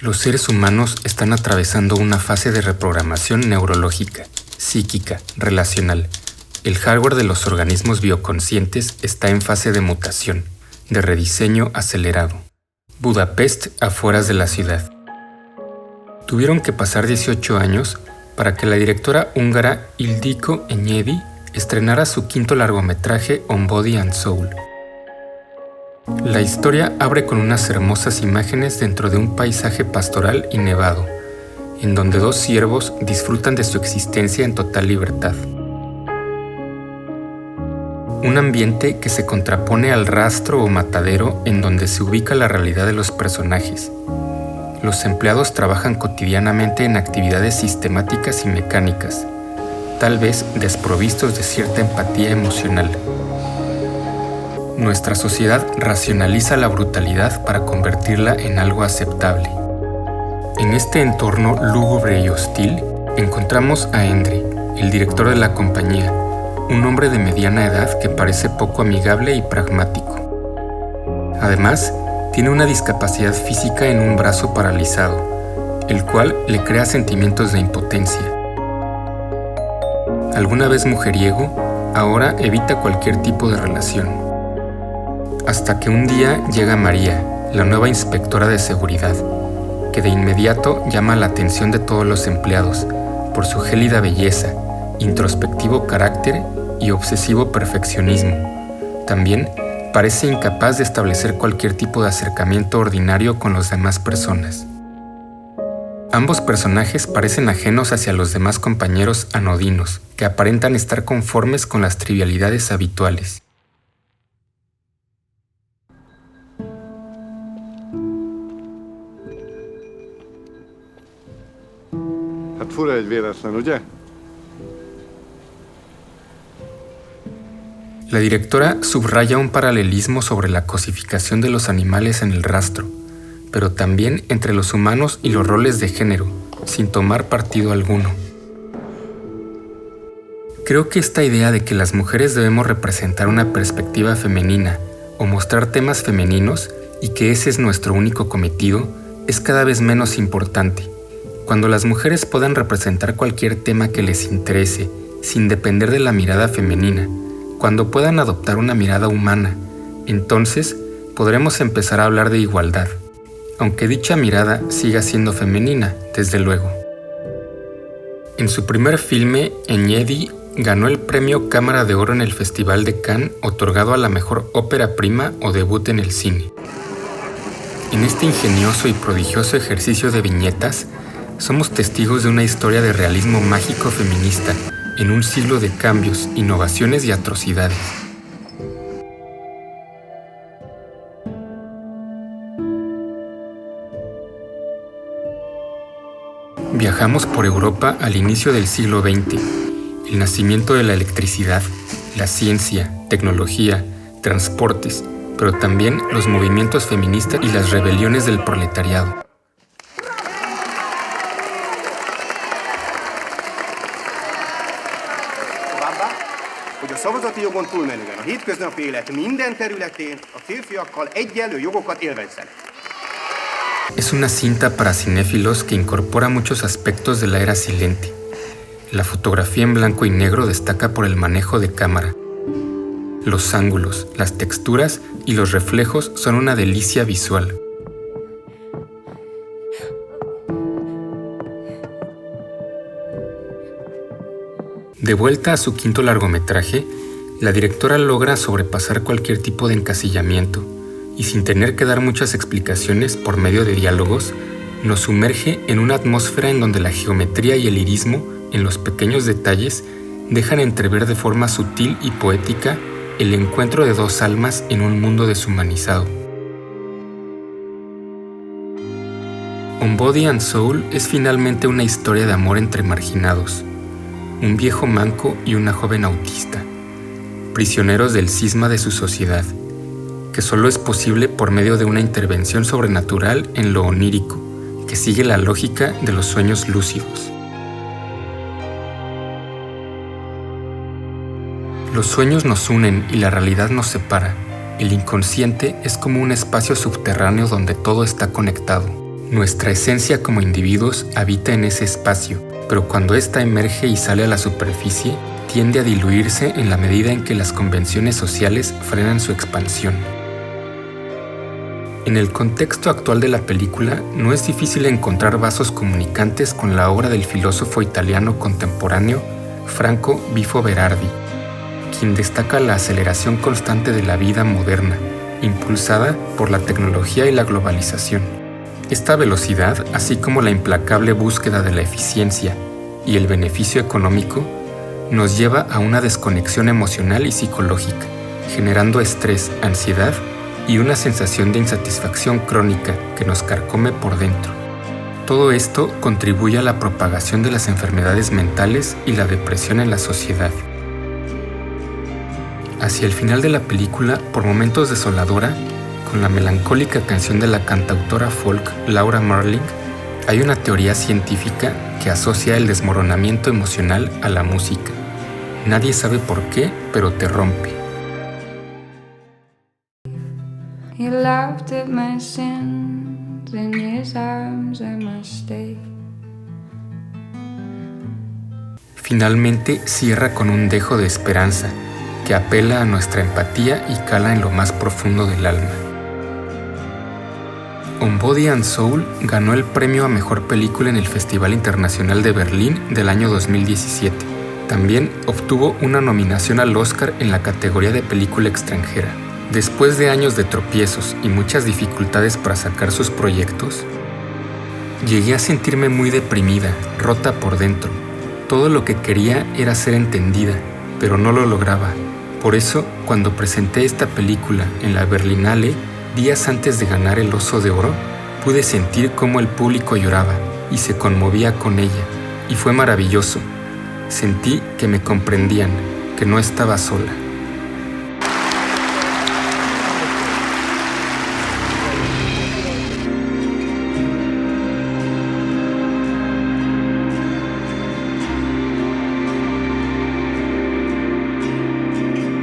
Los seres humanos están atravesando una fase de reprogramación neurológica, psíquica, relacional. El hardware de los organismos bioconscientes está en fase de mutación, de rediseño acelerado. Budapest, afueras de la ciudad. Tuvieron que pasar 18 años para que la directora húngara Ildikó Enyedi estrenara su quinto largometraje On Body and Soul. La historia abre con unas hermosas imágenes dentro de un paisaje pastoral y nevado, en donde dos ciervos disfrutan de su existencia en total libertad. Un ambiente que se contrapone al rastro o matadero en donde se ubica la realidad de los personajes. Los empleados trabajan cotidianamente en actividades sistemáticas y mecánicas, tal vez desprovistos de cierta empatía emocional. Nuestra sociedad racionaliza la brutalidad para convertirla en algo aceptable. En este entorno lúgubre y hostil, encontramos a Endre, el director de la compañía, un hombre de mediana edad que parece poco amigable y pragmático. Además, tiene una discapacidad física en un brazo paralizado, el cual le crea sentimientos de impotencia. Alguna vez mujeriego, ahora evita cualquier tipo de relación. Hasta que un día llega María, la nueva inspectora de seguridad, que de inmediato llama la atención de todos los empleados por su gélida belleza, introspectivo carácter y obsesivo perfeccionismo. También parece incapaz de establecer cualquier tipo de acercamiento ordinario con las demás personas. Ambos personajes parecen ajenos hacia los demás compañeros anodinos, que aparentan estar conformes con las trivialidades habituales. Hát fura egy véletlen, ugye? La directora subraya un paralelismo sobre la cosificación de los animales en el rastro, pero también entre los humanos y los roles de género, sin tomar partido alguno. Creo que esta idea de que las mujeres debemos representar una perspectiva femenina o mostrar temas femeninos y que ese es nuestro único cometido es cada vez menos importante. Cuando las mujeres puedan representar cualquier tema que les interese, sin depender de la mirada femenina, cuando puedan adoptar una mirada humana, entonces podremos empezar a hablar de igualdad, aunque dicha mirada siga siendo femenina, desde luego. En su primer filme, Enyedi ganó el premio Cámara de Oro en el Festival de Cannes, otorgado a la mejor ópera prima o debut en el cine. En este ingenioso y prodigioso ejercicio de viñetas, somos testigos de una historia de realismo mágico feminista en un siglo de cambios, innovaciones y atrocidades. Viajamos por Europa al inicio del siglo XX, el nacimiento de la electricidad, la ciencia, tecnología, transportes, pero también los movimientos feministas y las rebeliones del proletariado. Hogy a szavazati jogon túlmenően a hétköznapi élet minden területén a férfiakkal egyenlő jogokat élvezzenek. Es una cinta para cinéfilos que incorpora muchos aspectos de la era silente. La fotografía en blanco y negro destaca por el manejo de cámara. Los ángulos, las texturas y los reflejos son una delicia visual. De vuelta a su quinto largometraje, la directora logra sobrepasar cualquier tipo de encasillamiento y sin tener que dar muchas explicaciones por medio de diálogos, nos sumerge en una atmósfera en donde la geometría y el lirismo en los pequeños detalles dejan entrever de forma sutil y poética el encuentro de dos almas en un mundo deshumanizado. On Body and Soul es finalmente una historia de amor entre marginados, un viejo manco y una joven autista, prisioneros del cisma de su sociedad, que solo es posible por medio de una intervención sobrenatural en lo onírico, que sigue la lógica de los sueños lúcidos. Los sueños nos unen y la realidad nos separa. El inconsciente es como un espacio subterráneo donde todo está conectado. Nuestra esencia como individuos habita en ese espacio, pero cuando ésta emerge y sale a la superficie, tiende a diluirse en la medida en que las convenciones sociales frenan su expansión. En el contexto actual de la película, no es difícil encontrar vasos comunicantes con la obra del filósofo italiano contemporáneo Franco Bifo Berardi, quien destaca la aceleración constante de la vida moderna, impulsada por la tecnología y la globalización. Esta velocidad, así como la implacable búsqueda de la eficiencia y el beneficio económico, nos lleva a una desconexión emocional y psicológica, generando estrés, ansiedad y una sensación de insatisfacción crónica que nos carcome por dentro. Todo esto contribuye a la propagación de las enfermedades mentales y la depresión en la sociedad. Hacia el final de la película, por momentos desoladora, con la melancólica canción de la cantautora folk Laura Marling, hay una teoría científica que asocia el desmoronamiento emocional a la música. Nadie sabe por qué, pero te rompe. He laughed at my sins, in his arms I must stay. Finalmente cierra con un dejo de esperanza que apela a nuestra empatía y cala en lo más profundo del alma. On Body and Soul ganó el premio a Mejor Película en el Festival Internacional de Berlín del año 2017. También obtuvo una nominación al Oscar en la categoría de Película Extranjera. Después de años de tropiezos y muchas dificultades para sacar sus proyectos, llegué a sentirme muy deprimida, rota por dentro. Todo lo que quería era ser entendida, pero no lo lograba. Por eso, cuando presenté esta película en la Berlinale, días antes de ganar el Oso de Oro, pude sentir cómo el público lloraba y se conmovía con ella, y fue maravilloso. Sentí que me comprendían, que no estaba sola.